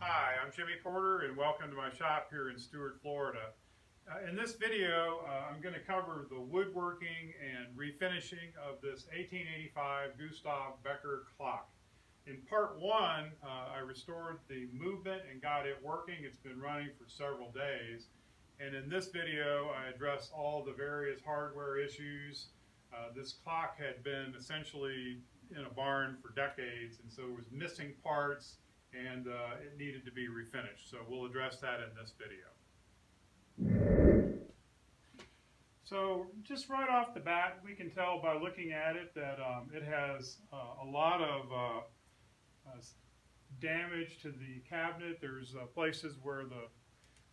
Hi, I'm Jimmy Porter and welcome to my shop here in Stuart, Florida. In this video, I'm going to cover the woodworking and refinishing of this 1885 Gustav Becker clock. In part one, I restored the movement and got it working. It's been running for several days. And in this video, I address all the various hardware issues. This clock had been essentially in a barn for decades, and so it was missing parts, and it needed to be refinished. So we'll address that in this video. So just right off the bat, we can tell by looking at it that it has a lot of damage to the cabinet. There's places where the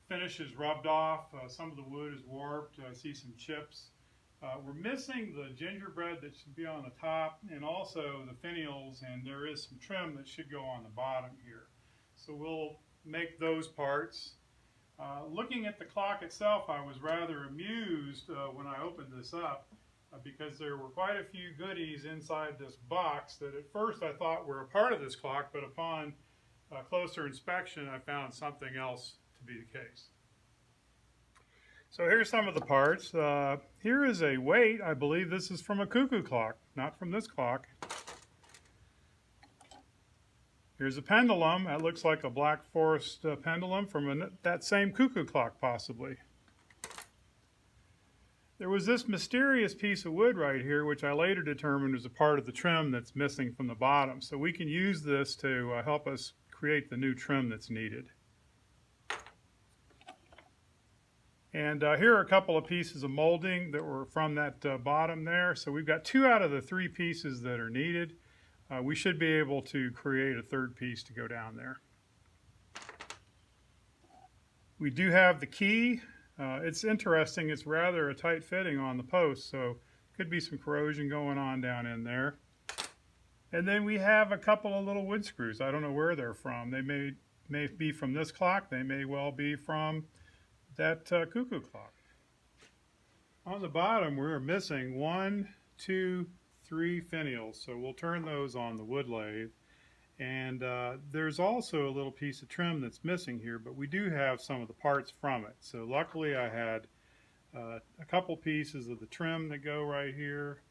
finish is rubbed off. Some of the wood is warped. I see some chips. We're missing the gingerbread that should be on the top, and also the finials, and there is some trim that should go on the bottom here. So we'll make those parts. Looking at the clock itself, I was rather amused when I opened this up because there were quite a few goodies inside this box that at first I thought were a part of this clock, but upon closer inspection I found something else to be the case. So here's some of the parts. Here is a weight. I believe this is from a cuckoo clock, not from this clock. Here's a pendulum. That looks like a Black Forest pendulum from that same cuckoo clock, possibly. There was this mysterious piece of wood right here, which I later determined was a part of the trim that's missing from the bottom. So we can use this to help us create the new trim that's needed. And here are a couple of pieces of molding that were from that bottom there. So we've got 2 out of the 3 pieces that are needed. We should be able to create a third piece to go down there. We do have the key. It's interesting. It's rather a tight fitting on the post, so could be some corrosion going on down in there. And then we have a couple of little wood screws. I don't know where they're from. They may be from this clock. They may well be from that cuckoo clock. On the bottom, we're missing 1, 2, 3 finials, so we'll turn those on the wood lathe. And there's also a little piece of trim that's missing here, but we do have some of the parts from it. So luckily I had a couple pieces of the trim that go right here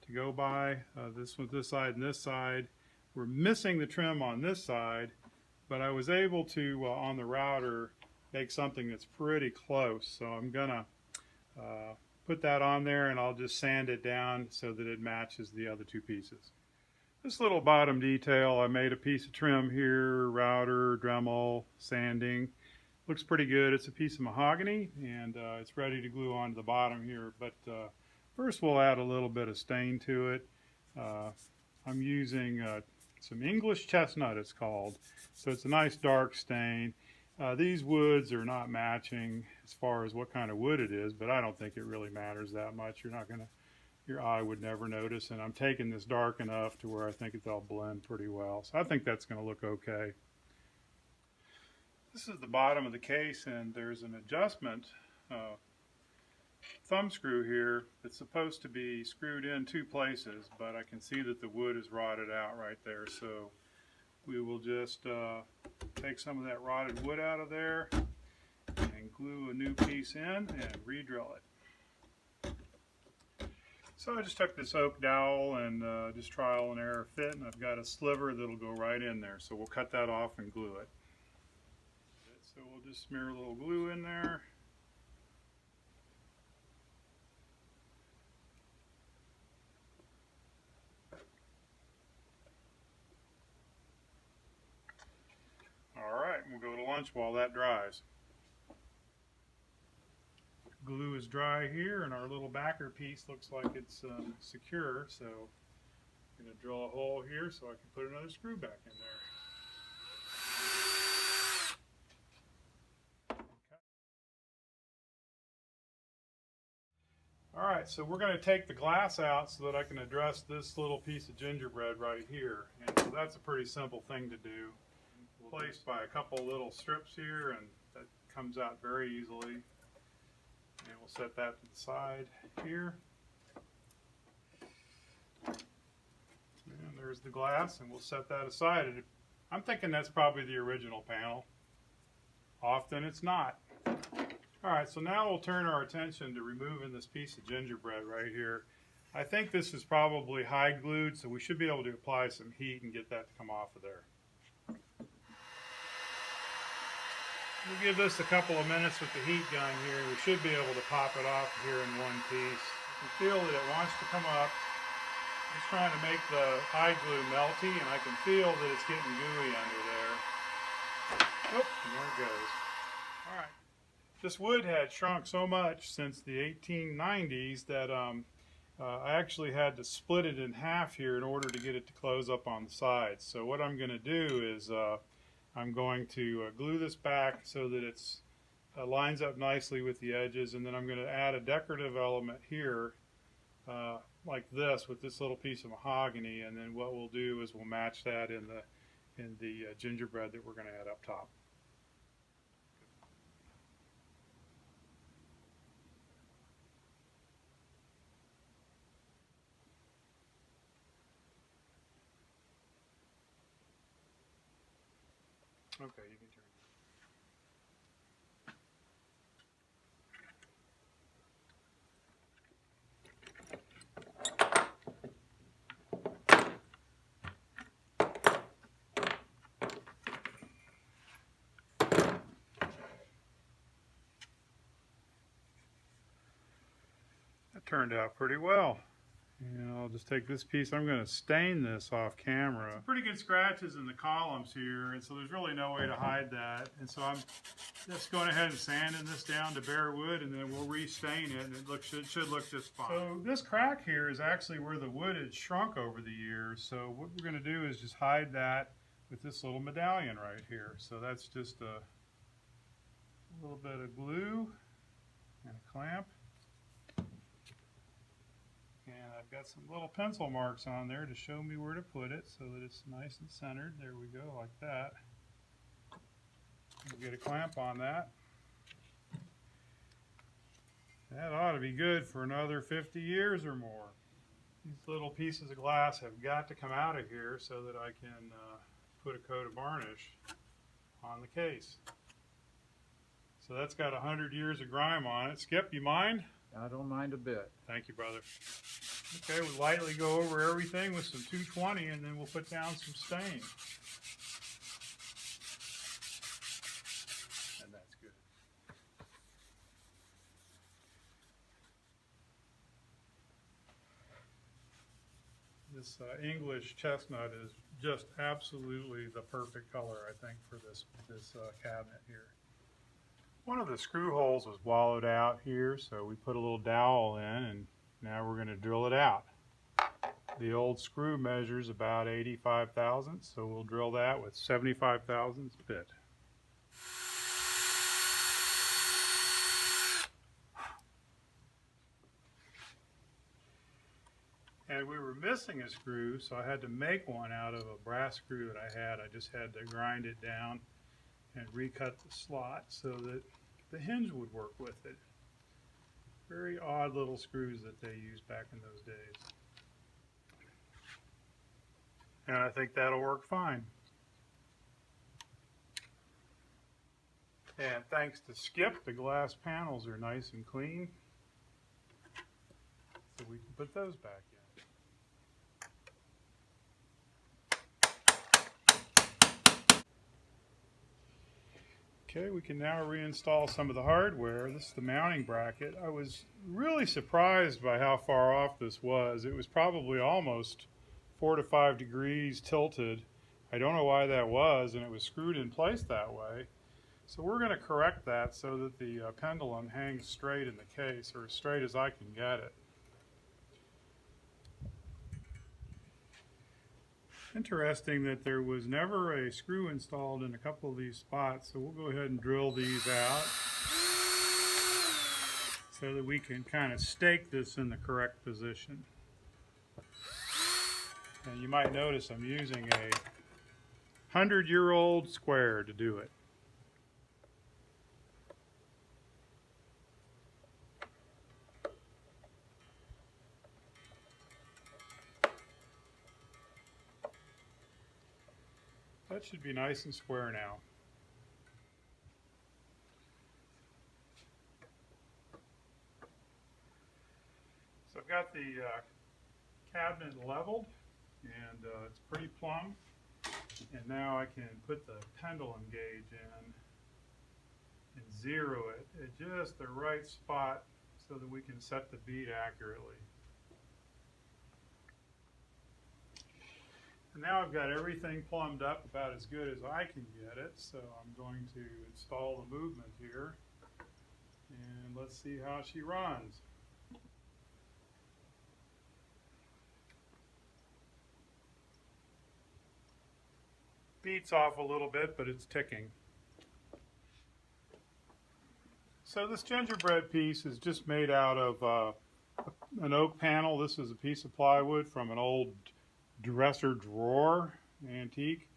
to go by, this side and this side. We're missing the trim on this side, but I was able to, on the router, make something that's pretty close. So I'm gonna put that on there, and I'll just sand it down so that it matches the other 2 pieces. This little bottom detail, I made a piece of trim here, router, Dremel, sanding. Looks pretty good. It's a piece of mahogany, and it's ready to glue onto the bottom here. But first we'll add a little bit of stain to it. I'm using some English chestnut, it's called. So it's a nice dark stain. These woods are not matching as far as what kind of wood it is, but I don't think it really matters that much. Your eye would never notice, and I'm taking this dark enough to where I think they'll blend pretty well. So I think that's going to look okay. This is the bottom of the case, and there's an adjustment thumb screw here that's supposed to be screwed in 2 places, but I can see that the wood is rotted out right there. So we will just take some of that rotted wood out of there and glue a new piece in and re-drill it. So I just took this oak dowel and just trial and error fit, and I've got a sliver that'll go right in there. So we'll cut that off and glue it. So we'll just smear a little glue in there. Alright, we'll go to lunch while that dries. Glue is dry here, and our little backer piece looks like it's secure, so I'm going to drill a hole here so I can put another screw back in there. Okay. Alright, so we're going to take the glass out so that I can address this little piece of gingerbread right here. And so that's a pretty simple thing to do. Placed by a couple little strips here, and that comes out very easily. And we'll set that to the side here. And there's the glass, and we'll set that aside. I'm thinking that's probably the original panel. Often it's not. Alright, so now we'll turn our attention to removing this piece of gingerbread right here. I think this is probably hide glued, so we should be able to apply some heat and get that to come off of there. We'll give this a couple of minutes with the heat gun here. We should be able to pop it off here in one piece. You can feel that it wants to come up. Just trying to make the hide glue melty, and I can feel that it's getting gooey under there. Oh, and there it goes. All right. This wood had shrunk so much since the 1890s that I actually had to split it in half here in order to get it to close up on the sides. So what I'm going to do is I'm going to glue this back so that it's lines up nicely with the edges, and then I'm going to add a decorative element here like this with this little piece of mahogany, and then what we'll do is we'll match that in the gingerbread that we're going to add up top. Okay, you can turn That turned out pretty well. And I'll just take this piece. I'm going to stain this off camera. Some pretty good scratches in the columns here, and so there's really no way to hide that. And so I'm just going ahead and sanding this down to bare wood, and then we'll restain it, and it should look just fine. So this crack here is actually where the wood had shrunk over the years. So what we're going to do is just hide that with this little medallion right here. So that's just a little bit of glue and a clamp. And I've got some little pencil marks on there to show me where to put it so that it's nice and centered. There we go, like that. We'll get a clamp on that. That ought to be good for another 50 years or more. These little pieces of glass have got to come out of here so that I can put a coat of varnish on the case. So that's got 100 years of grime on it. Skip, you mind? I don't mind a bit. Thank you, brother. Okay, we'll lightly go over everything with some 220, and then we'll put down some stain. And that's good. This English chestnut is just absolutely the perfect color, I think, for this cabinet here. One of the screw holes was wallowed out here, so we put a little dowel in, and now we're going to drill it out. The old screw measures about 85 thousandths, so we'll drill that with 75 thousandths bit. And we were missing a screw, so I had to make one out of a brass screw that I had. I just had to grind it down and recut the slot so that the hinge would work with it. Very odd little screws that they used back in those days. And I think that'll work fine. And thanks to Skip, the glass panels are nice and clean. So we can put those back in. Okay, we can now reinstall some of the hardware. This is the mounting bracket. I was really surprised by how far off this was. It was probably almost 4 to 5 degrees tilted. I don't know why that was, and it was screwed in place that way. So we're going to correct that so that the pendulum hangs straight in the case, or as straight as I can get it. Interesting that there was never a screw installed in a couple of these spots, so we'll go ahead and drill these out so that we can kind of stake this in the correct position. And you might notice I'm using a 100-year-old square to do it. That should be nice and square now. got the cabinet leveled, and it's pretty plumb. And now I can put the pendulum gauge in and zero it at just the right spot so that we can set the beat accurately. And now I've got everything plumbed up about as good as I can get it, so I'm going to install the movement here, and let's see how she runs. Beats off a little bit, but it's ticking. So this gingerbread piece is just made out of an oak panel. This is a piece of plywood from an old dresser drawer, antique,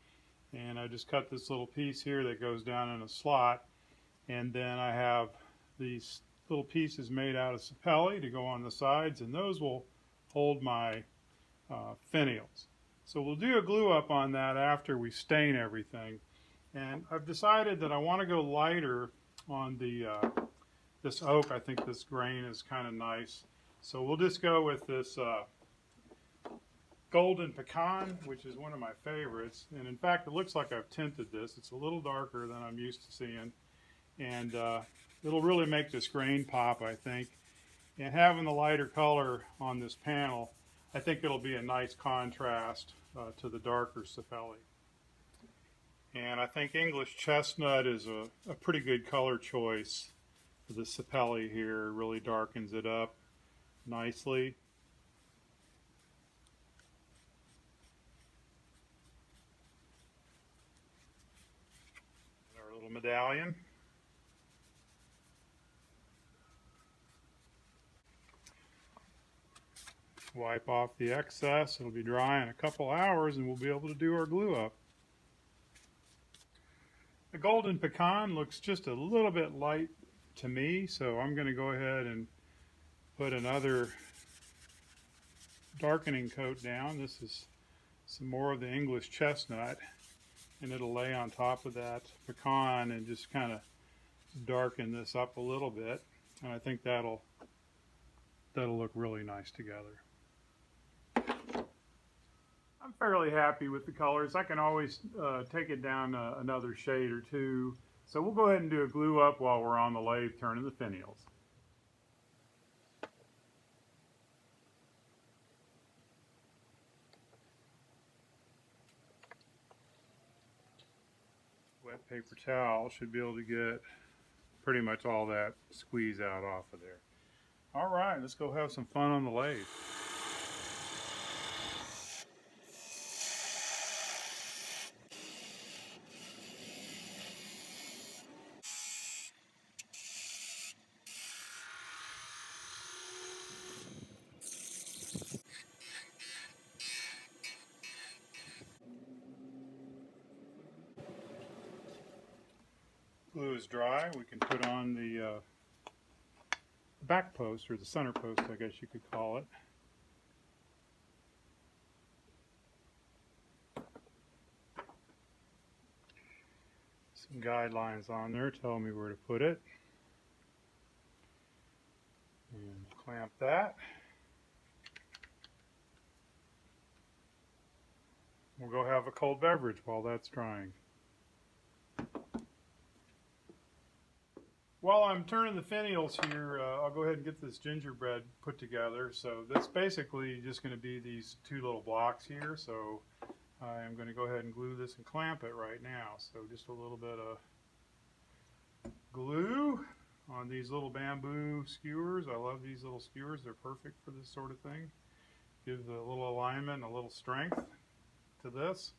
and I just cut this little piece here that goes down in a slot, and then I have these little pieces made out of sapelli to go on the sides, and those will hold my finials. So we'll do a glue up on that after we stain everything, and I've decided that I want to go lighter on the this oak. I think this grain is kind of nice, so we'll just go with this golden pecan, which is one of my favorites, and in fact it looks like I've tinted this. It's a little darker than I'm used to seeing, and it'll really make this grain pop, I think. And having the lighter color on this panel, I think it'll be a nice contrast to the darker sapelli. And I think English chestnut is a pretty good color choice for the sapelli here. It really darkens it up nicely. Our little medallion. Wipe off the excess. It'll be dry in a couple hours and we'll be able to do our glue up. The golden pecan looks just a little bit light to me, so I'm going to go ahead and put another darkening coat down. This is some more of the English chestnut, and it'll lay on top of that pecan and just kind of darken this up a little bit, and I think that'll look really nice together. I'm fairly happy with the colors. I can always take it down another shade or two. So we'll go ahead and do a glue up while we're on the lathe turning the finials. Wet paper towel should be able to get pretty much all that squeeze out off of there. All right, let's go have some fun on the lathe. Glue is dry. We can put on the back post, or the center post, I guess you could call it. Some guidelines on there telling me where to put it. And clamp that. We'll go have a cold beverage while that's drying. While I'm turning the finials here, I'll go ahead and get this gingerbread put together. So that's basically just going to be these two little blocks here. So I'm going to go ahead and glue this and clamp it right now. So just a little bit of glue on these little bamboo skewers. I love these little skewers. They're perfect for this sort of thing. Give the little alignment and a little strength to this.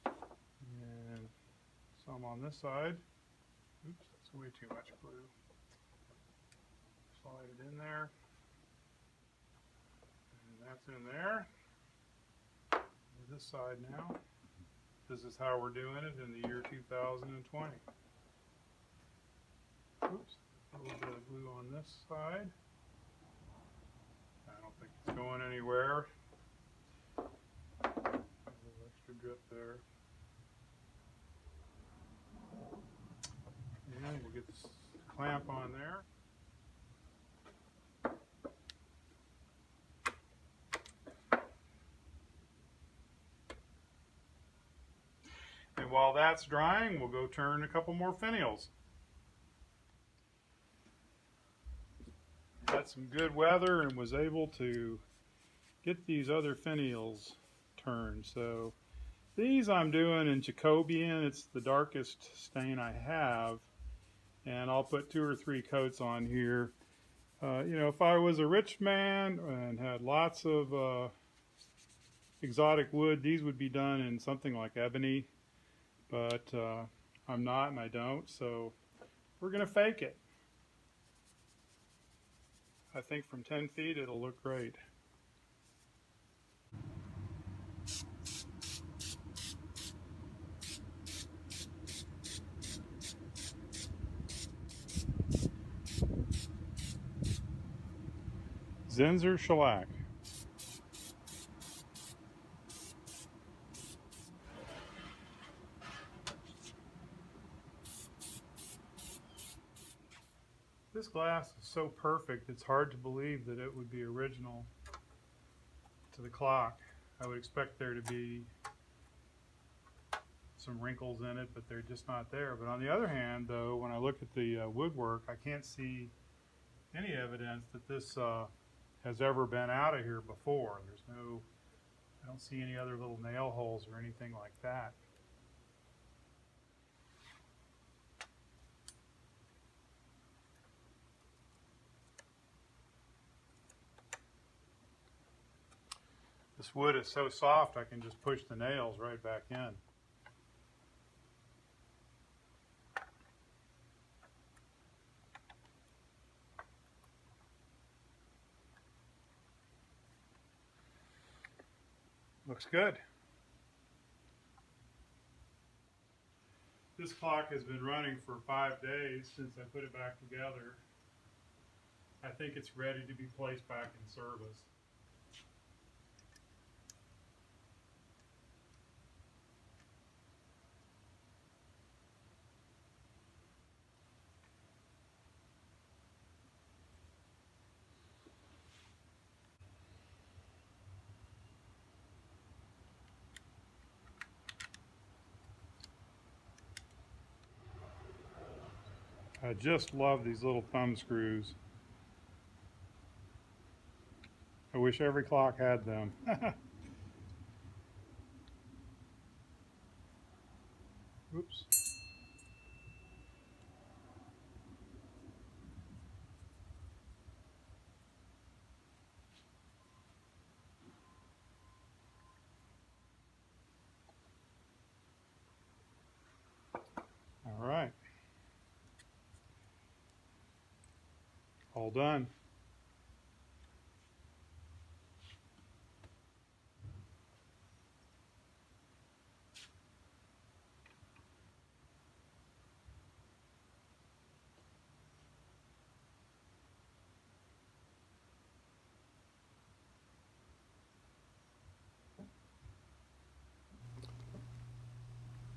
And some on this side. Oops. Way too much glue. Slide it in there. And that's in there. This side now. This is how we're doing it in the year 2020. Oops. A little bit of glue on this side. I don't think it's going anywhere. A little extra drip there. And we'll get this clamp on there. And while that's drying, we'll go turn a couple more finials. Got some good weather and was able to get these other finials turned. So these I'm doing in Jacobian. It's the darkest stain I have, and I'll put 2 or 3 coats on here. You know, if I was a rich man and had lots of exotic wood, these would be done in something like ebony, but I'm not and I don't, so we're gonna fake it. I think from 10 feet it'll look great. Zinsser shellac. This glass is so perfect, it's hard to believe that it would be original to the clock. I would expect there to be some wrinkles in it, but they're just not there. But on the other hand, though, when I look at the woodwork, I can't see any evidence that this has ever been out of here before. I don't see any other little nail holes or anything like that. This wood is so soft I can just push the nails right back in. Looks good. This clock has been running for 5 days since I put it back together. I think it's ready to be placed back in service. I just love these little thumb screws. I wish every clock had them. Oops. All right. All done.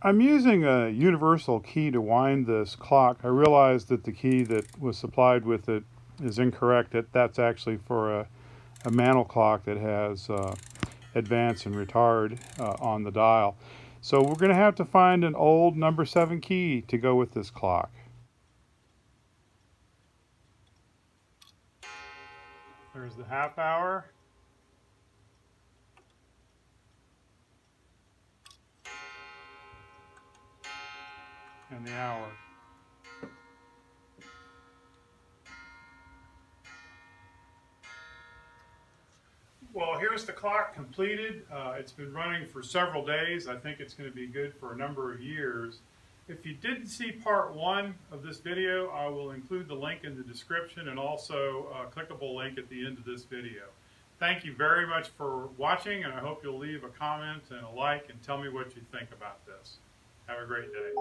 I'm using a universal key to wind this clock. I realized that the key that was supplied with it is incorrect. That's actually for a mantle clock that has advance and retard on the dial. So we're going to have to find an old number 7 key to go with this clock. There's the half hour. And the hour. Well, here's the clock completed. It's been running for several days. I think it's going to be good for a number of years. If you didn't see part 1 of this video, I will include the link in the description and also a clickable link at the end of this video. Thank you very much for watching, and I hope you'll leave a comment and a like and tell me what you think about this. Have a great day.